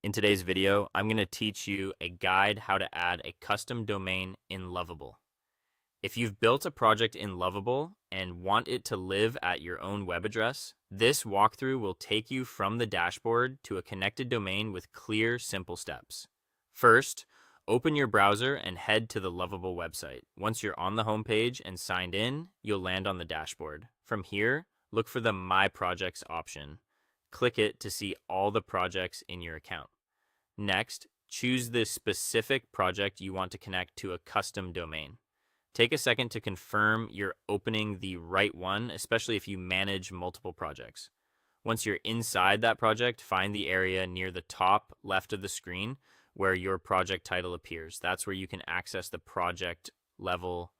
In today's video, I'm going to teach you a guide how to add a custom domain in Lovable. If you've built a project in Lovable and want it to live at your own web address, this walkthrough will take you from the dashboard to a connected domain with clear, simple steps. First, open your browser and head to the Lovable website. Once you're on the homepage and signed in, you'll land on the dashboard. From here, look for the My Projects option. Click it to see all the projects in your account. Next, choose the specific project you want to connect to a custom domain. Take a second to confirm you're opening the right one, especially if you manage multiple projects. Once you're inside that project, find the area near the top left of the screen where your project title appears. That's where you can access the project level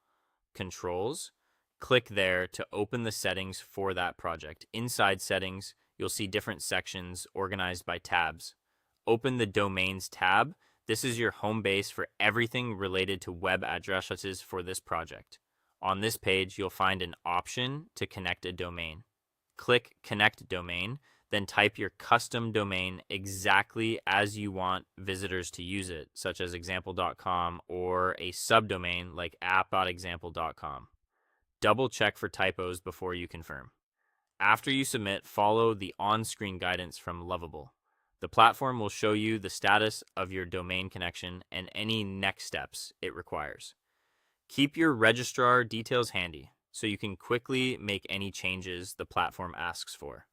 controls. Click there to open the settings for that project. Inside settings, you'll see different sections organized by tabs. Open the Domains tab. This is your home base for everything related to web addresses for this project. On this page, you'll find an option to connect a domain. Click Connect Domain, then type your custom domain exactly as you want visitors to use it, such as example.com or a subdomain like app.example.com. Double check for typos before you confirm. After you submit, follow the on-screen guidance from Lovable. The platform will show you the status of your domain connection and any next steps it requires. Keep your registrar details handy so you can quickly make any changes the platform asks for.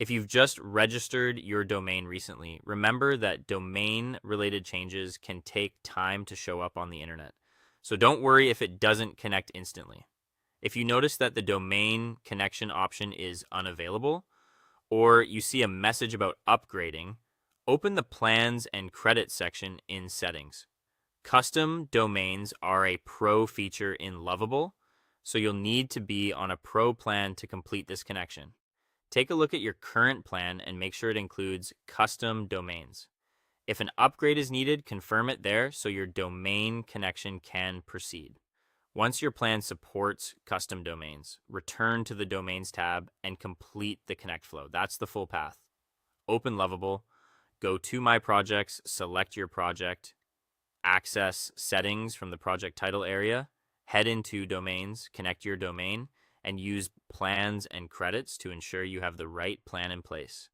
If you've just registered your domain recently, remember that domain-related changes can take time to show up on the internet. So don't worry if it doesn't connect instantly. If you notice that the domain connection option is unavailable, or you see a message about upgrading, open the Plans and Credits section in Settings. Custom domains are a pro feature in Lovable, so you'll need to be on a pro plan to complete this connection. Take a look at your current plan and make sure it includes custom domains. If an upgrade is needed, confirm it there so your domain connection can proceed. Once your plan supports custom domains, return to the Domains tab and complete the connect flow. That's the full path. Open Lovable, go to My Projects, select your project, access Settings from the project title area, head into Domains, connect your domain, and use Plans and Credits to ensure you have the right plan in place.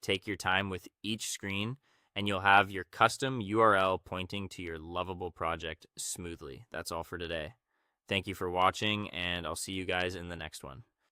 Take your time with each screen, and you'll have your custom URL pointing to your Lovable project smoothly. That's all for today. Thank you for watching, and I'll see you guys in the next one.